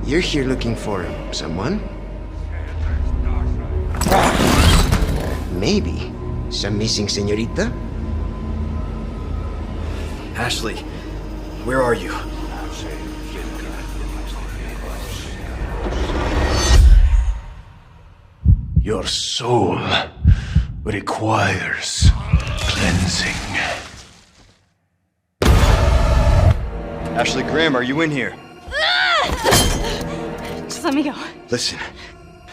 You're here looking for someone? Maybe. Some missing señorita? Ashley, where are you? Your soul requires cleansing. Ashley Graham, are you in here? Just let me go. Listen.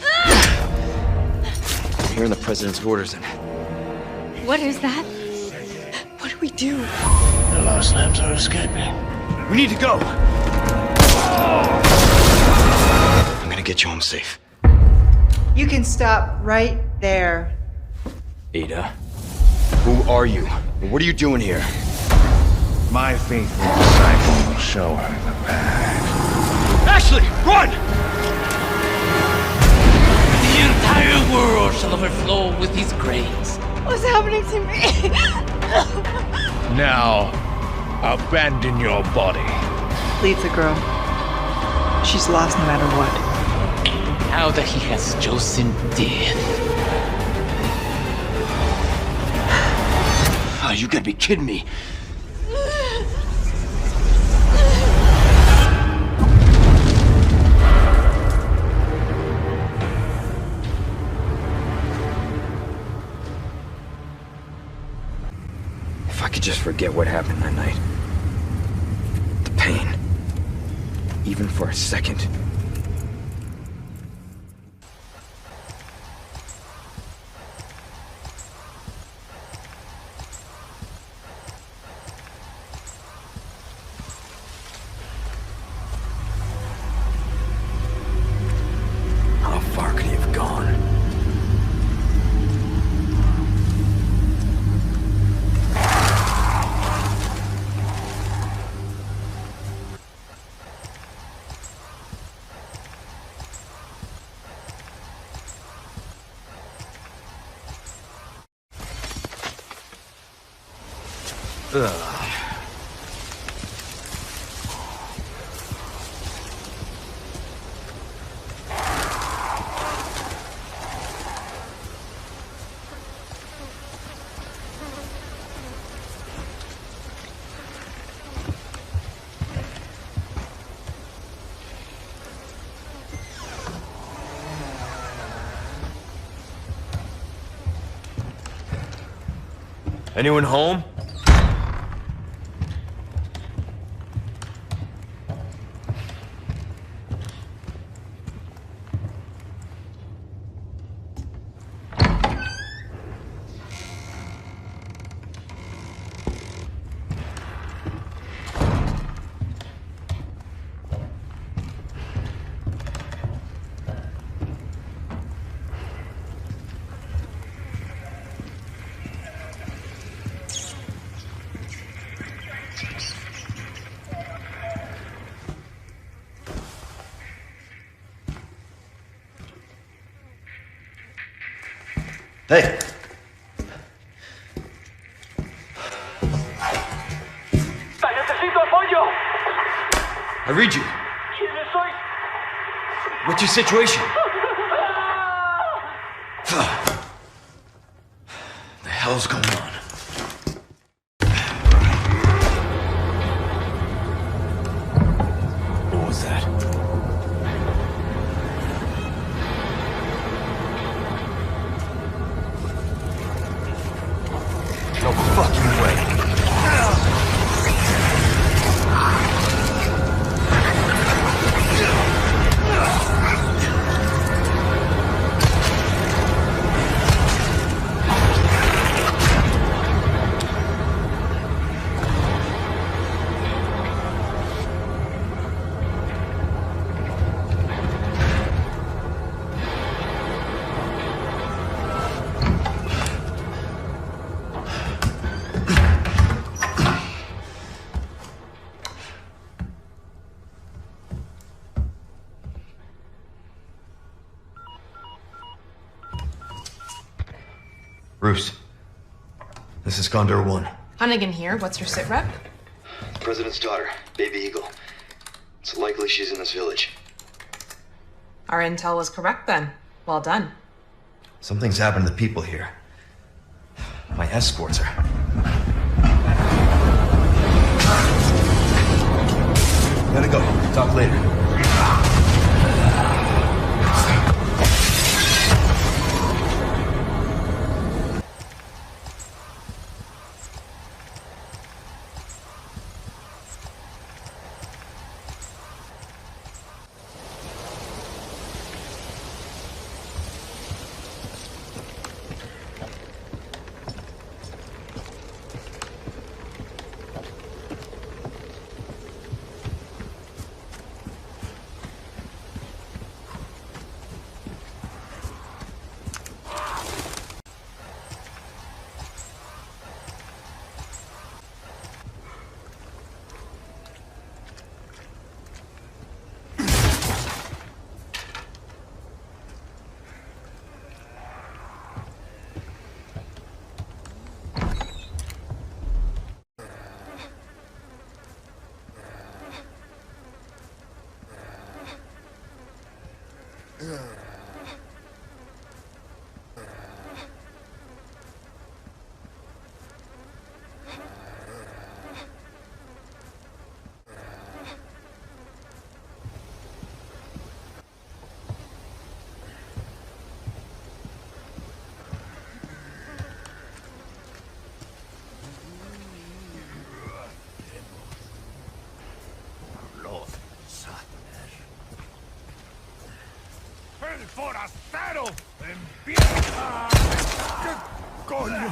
I'm hearing the president's orders and... What is that? What do we do? The lost lambs are escaping. We need to go! I'm gonna get you home safe. You can stop right there. Ada, who are you? What are you doing here? My faithful disciple will show her the path. Ashley, run! The entire world shall overflow with these grains. What's happening to me? Now, abandon your body. Leave the girl. She's lost no matter what. Now that he has chosen death. Oh, you gotta be kidding me. If I could just forget what happened that night. The pain. Even for a second. How far could he have gone? Anyone home? Hey! ¡Necesito apoyo! I read you. ¿Quién soy? What's your situation? The hell's going on? What was that? No fucking way. Bruce, this is Condor 1. Hunnigan here. What's your sit rep? President's daughter, Baby Eagle. It's likely she's in this village. Our intel was correct then. Well done. Something's happened to the people here. My escorts are... Gotta go. Talk later. ¡El forastero! ¡Empieza! ¿Qué coño?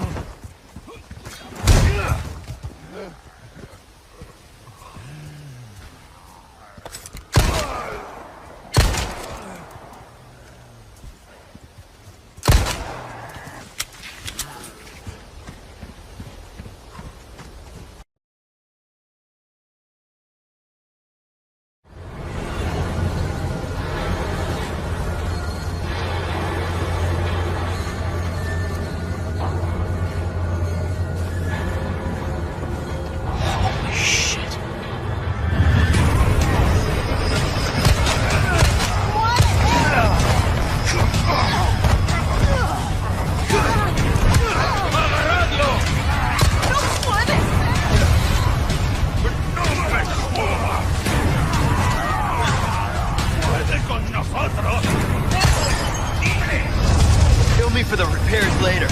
Kill me for the repairs later.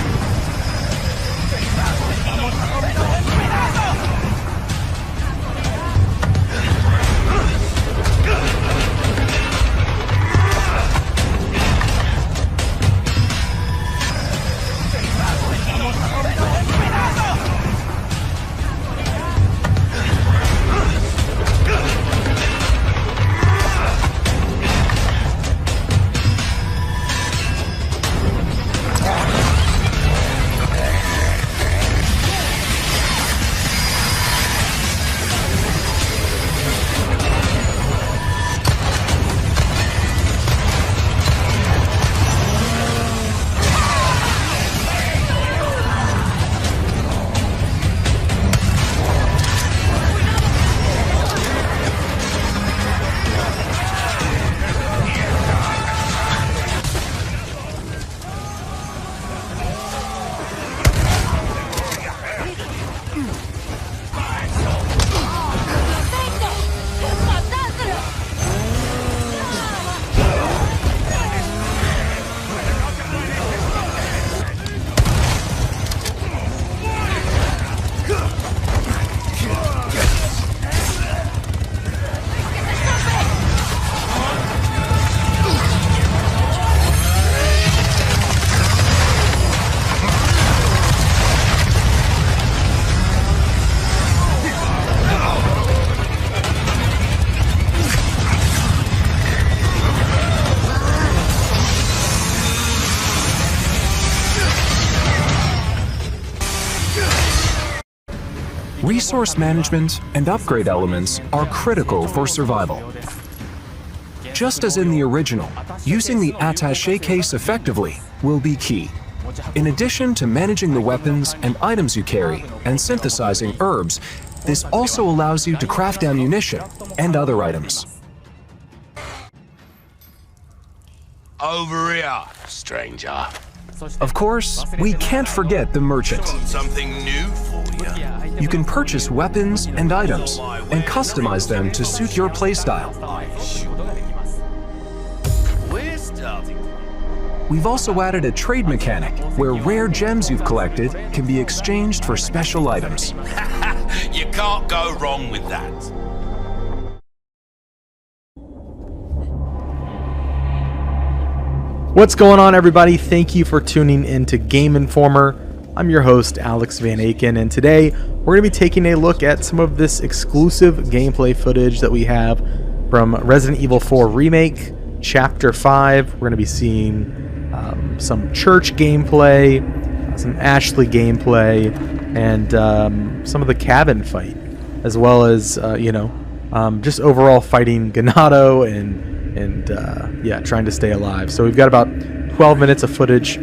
Resource management and upgrade elements are critical for survival. Just as in the original, using the attaché case effectively will be key. In addition to managing the weapons and items you carry and synthesizing herbs, this also allows you to craft ammunition and other items. Over here, stranger. Of course, we can't forget the merchant. Something new for you. You can purchase weapons and items and customize them to suit your playstyle. We're starting. We've also added a trade mechanic where rare gems you've collected can be exchanged for special items. You can't go wrong with that. What's going on, everybody? Thank you for tuning in to Game Informer. I'm your host, Alex Van Aken, and today we're going to be taking a look at some of this exclusive gameplay footage that we have from Resident Evil 4 Remake, Chapter 5. We're going to be seeing some church gameplay, some Ashley gameplay, and some of the cabin fight, as well as, just overall fighting Ganado and trying to stay alive. So we've got about 12 minutes of footage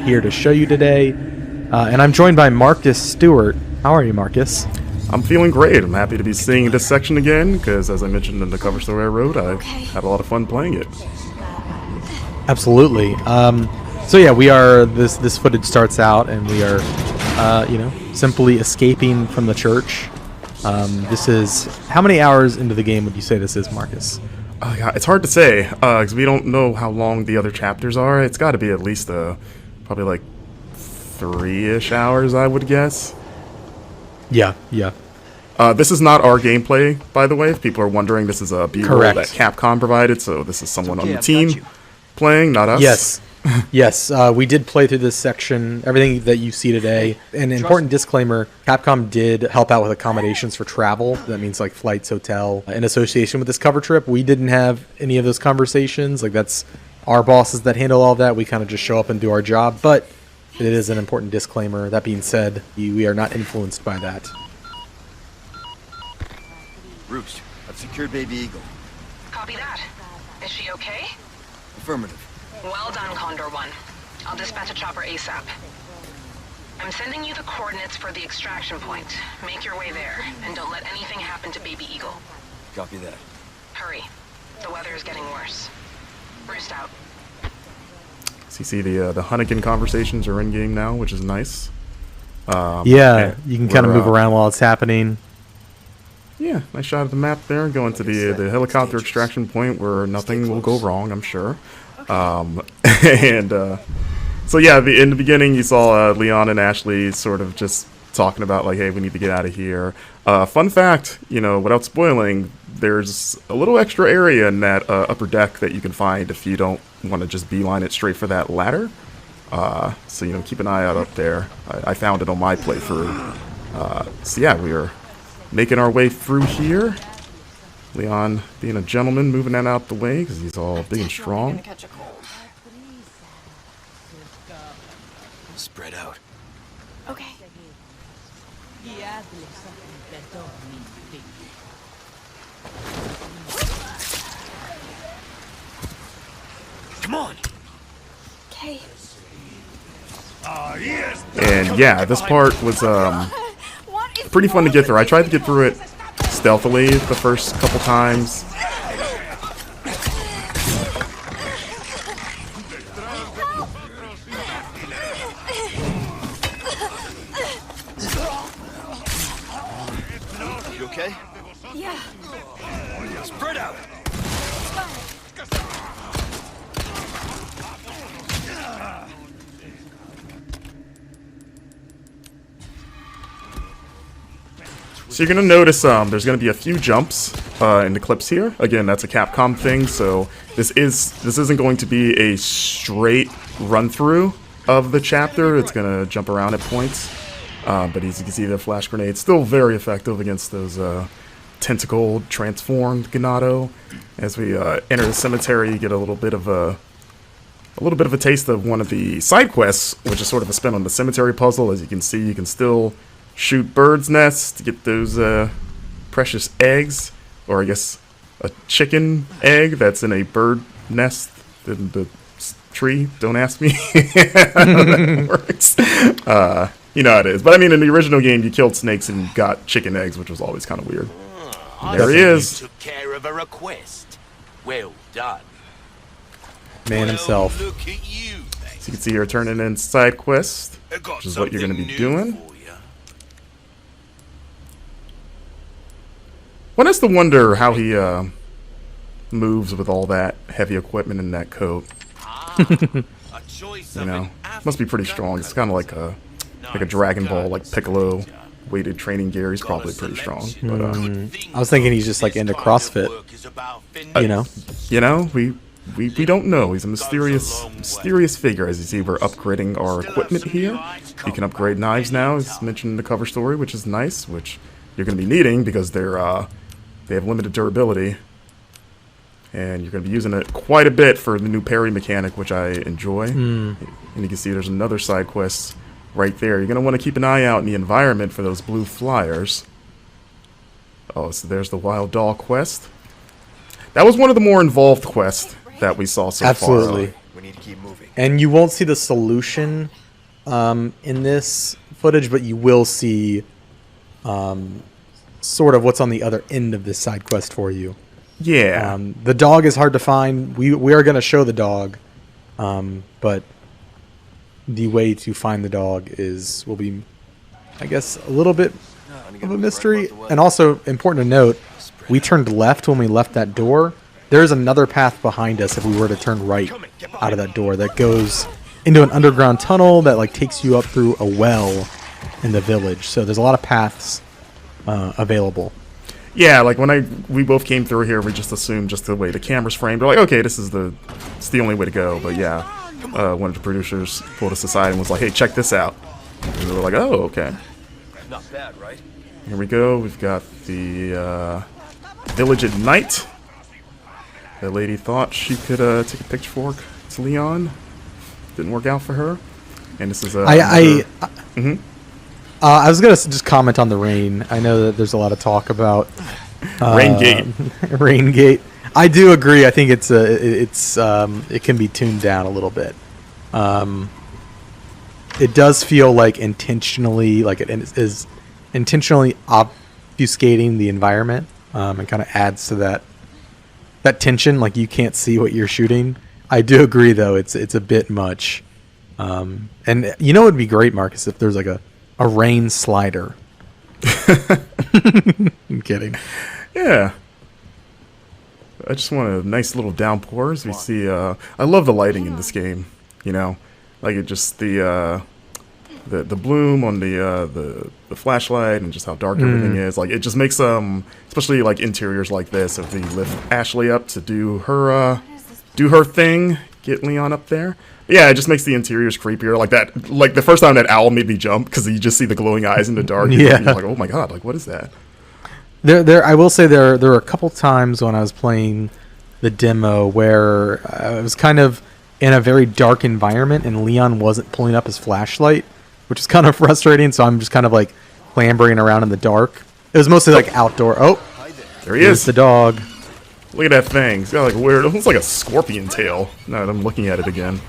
here to show you today, and I'm joined by Marcus Stewart. How are you, Marcus? I'm feeling great. I'm happy to be seeing this section again because, as I mentioned in the cover story I wrote, I had a lot of fun playing it. Absolutely. So yeah, we are. This footage starts out, and we are, simply escaping from the church. This is how many hours into the game would you say this is, Marcus? It's hard to say because we don't know how long the other chapters are. It's got to be at least probably like 3-ish hours, I would guess. Yeah. This is not our gameplay, by the way. If people are wondering, this is a B-roll that Capcom provided, so this is someone on the team playing, not us. Yes, we did play through this section, everything that you see today. An important disclaimer, Capcom did help out with accommodations for travel. That means like flights, hotel, in association with this cover trip. We didn't have any of those conversations. Like, that's our bosses that handle all that. We kind of just show up and do our job, but it is an important disclaimer. That being said, we are not influenced by that. Roost, I've secured Baby Eagle. Copy that. Is she okay? Affirmative. Well done, Condor 1. I'll dispatch a chopper ASAP. I'm sending you the coordinates for the extraction point. Make your way there, and don't let anything happen to Baby Eagle. Copy that. Hurry. The weather is getting worse. Roost out. So you see the Hunnigan conversations are in-game now, which is nice. You can kind of move around while it's happening. Yeah, nice shot of the map there. Going to the helicopter extraction point where nothing will go wrong, I'm sure. So yeah, in the beginning you saw Leon and Ashley sort of just talking about like, hey, we need to get out of here. Fun fact, without spoiling, there's a little extra area in that upper deck that you can find if you don't want to just beeline it straight for that ladder. So keep an eye out up there. I found it on my playthrough. So yeah, we are making our way through here. Leon being a gentleman, moving that out the way because he's all big and strong. Spread out. Okay. Come on. Okay. And yeah, this part was pretty fun to get through. I tried to get through it stealthily the first couple times. You okay? Yeah. Spread out. So you're going to notice there's going to be a few jumps in the clips here. Again, that's a Capcom thing, so this isn't going to be a straight run-through of the chapter. It's going to jump around at points. But as you can see, the flash grenade still very effective against those tentacled, transformed Ganado. As we enter the cemetery, you get a little bit of a taste of one of the side quests, which is sort of a spin on the cemetery puzzle. As you can see, you can still shoot birds' nests to get those precious eggs, or I guess a chicken egg that's in a bird nest in the tree. Don't ask me how that works. You know how it is. But I mean, in the original game, you killed snakes and got chicken eggs, which was always kind of weird. There he is. Took care of a request. Well done. Man himself. Look at you, then. So you can see here, turning in side quest, which is what you're going to be doing. One has to wonder how he moves with all that heavy equipment in that coat. You know, must be pretty strong. It's kind of like a Dragon Ball, like Piccolo weighted training gear. He's probably pretty strong. But I was thinking he's just like into CrossFit. You know, we don't know. He's a mysterious figure. As you see, we're upgrading our equipment here. You can upgrade knives now, as mentioned in the cover story, which is nice. Which you're going to be needing because they have limited durability. And you're going to be using it quite a bit for the new parry mechanic, which I enjoy. And you can see there's another side quest right there. You're going to want to keep an eye out in the environment for those blue flyers. Oh, so there's the Wild Doll quest. That was one of the more involved quests that we saw so far. Absolutely. We need to keep moving. And you won't see the solution in this footage, but you will see sort of what's on the other end of this side quest for you. Yeah. The dog is hard to find. We are going to show the dog, but the way to find the dog will be, I guess, a little bit of a mystery. And also important to note, we turned left when we left that door. There's another path behind us if we were to turn right out of that door that goes into an underground tunnel that like takes you up through a well in the village. So there's a lot of paths available. Yeah, like when we both came through here, we just assumed just the way the camera's framed. We're like, okay, it's the only way to go. But yeah, one of the producers pulled us aside and was like, hey, check this out. And we were like, oh, okay. Not bad, right? Here we go. We've got the village at night. The lady thought she could take a pitchfork to Leon. Didn't work out for her. And this is I was gonna just comment on the rain. I know that there's a lot of talk about Raingate. Raingate. I do agree. I think it can be tuned down a little bit. It does feel like intentionally, like it is intentionally obfuscating the environment, and kind of adds to that tension. Like you can't see what you're shooting. I do agree, though. It's a bit much. And you know, it'd be great, Marcus, if there's like a rain slider. I'm kidding. Yeah. I just want a nice little downpour as we see. I love the lighting in this game. You know, like it just the bloom on the flashlight and just how dark everything is. Like it just makes especially like interiors like this. If we lift Ashley up to do her thing, get Leon up there. Yeah, it just makes the interiors creepier. Like that, like the first time that owl made me jump because you just see the glowing eyes in the dark. Yeah, and you're like, oh my god, like what is that? I will say there were a couple times when I was playing the demo where I was kind of in a very dark environment and Leon wasn't pulling up his flashlight, which is kind of frustrating. So I'm just kind of like clambering around in the dark. It was mostly like outdoor. Oh, there he is, the dog. Look at that thing. It's got like weird. It looks like a scorpion tail. Now that I'm looking at it again.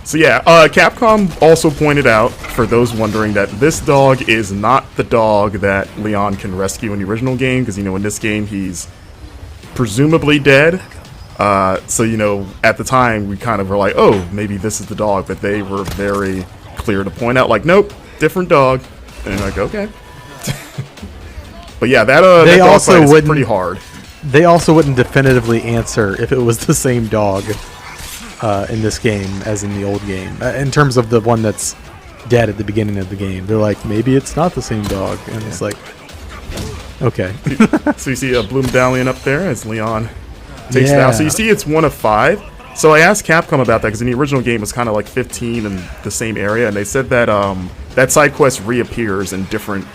So yeah, Capcom also pointed out, for those wondering, that this dog is not the dog that Leon can rescue in the original game, because, you know, in this game he's presumably dead. So, you know, at the time we kind of were like, oh, maybe this is the dog, but they were very clear to point out, like, nope, different dog. And like, okay. But yeah, that dog fight is pretty hard. They also wouldn't definitively answer if it was the same dog in this game as in the old game. In terms of the one that's dead at the beginning of the game, they're like, maybe it's not the same dog, and it's like, okay. So you see a blue medallion up there as Leon takes it out. So you see it's 1 of 5. So I asked Capcom about that because in the original game it was kind of like 15 in the same area, and they said that that side quest reappears in different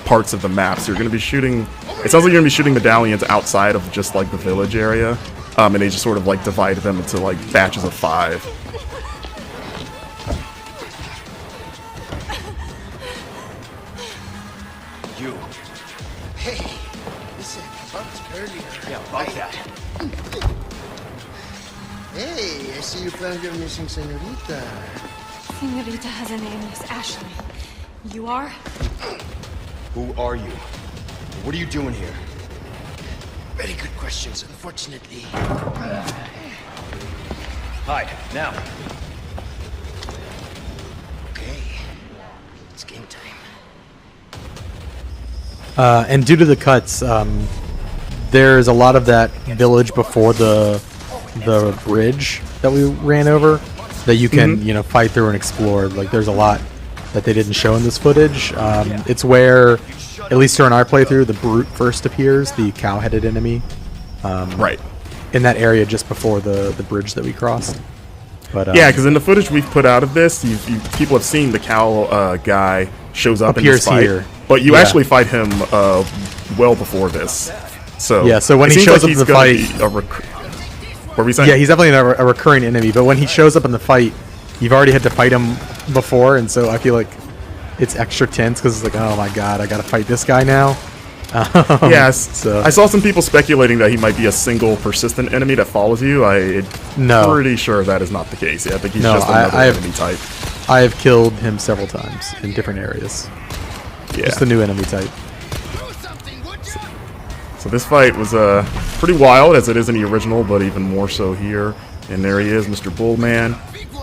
parts of the map. So you're going to be shooting. It sounds like you're going to be shooting medallions outside of just like the village area. And they just sort of like divided them into like batches of 5. You. Hey, listen, about earlier. Yeah, about that. Hey, I see you found your missing señorita. Señorita has a name, Miss Ashley. You are? Who are you? What are you doing here? Very good questions, unfortunately. Hide, now. Okay. It's game time. And due to the cuts, there's a lot of that village before the bridge that we ran over that you can you know, fight through and explore. Like, there's a lot that they didn't show in this footage. It's where, at least during our playthrough, the brute first appears, the cow-headed enemy. Right. In that area just before the bridge that we crossed. But yeah, because in the footage we've put out of this, people have seen the cow guy shows up in this fight, here. But you actually fight him well before this. So yeah, so when he shows up in the fight, what were we saying? Yeah, he's definitely a recurring enemy. But when he shows up in the fight, you've already had to fight him before, and so I feel like it's extra tense because it's like, oh my god, I gotta fight this guy now. Yes. So. I saw some people speculating that he might be a single persistent enemy that follows you. I'm pretty sure that is not the case. Yeah, I think he's just another enemy type. I have killed him several times in different areas. Yeah. Just a new enemy type. So this fight was pretty wild, as it is in the original, but even more so here. And there he is, Mr. Bullman.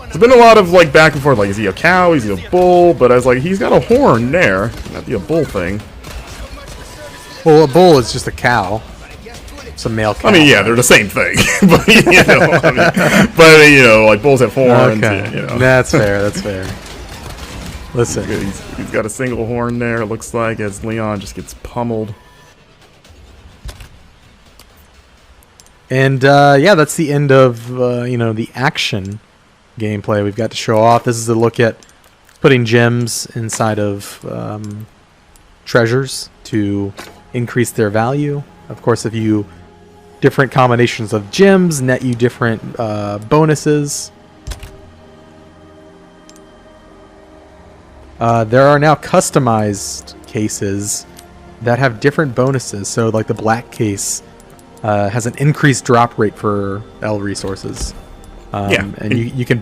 There's been a lot of like back and forth, like is he a cow, is he a bull? But I was like, he's got a horn there. Not be a bull thing. Well, a bull is just a cow. It's a male cow. I mean, yeah, they're the same thing. But you know, like bulls have horns. Okay. And, you know. That's fair. That's fair. Listen, he's got a single horn there. It looks like, as Leon just gets pummeled. And yeah, that's the end of you know, the action gameplay we've got to show off. This is a look at putting gems inside of treasures to increase their value. Of course, if you different combinations of gems net you different bonuses. There are now customized cases that have different bonuses. So like the black case has an increased drop rate for L resources. And you can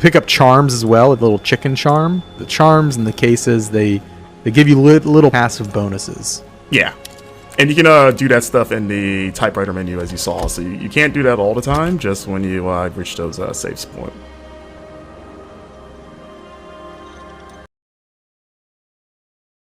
pick up charms as well, a little chicken charm. The charms and the cases, they give you little passive bonuses. Yeah. And you can do that stuff in the typewriter menu, as you saw. So you can't do that all the time, just when you reach those save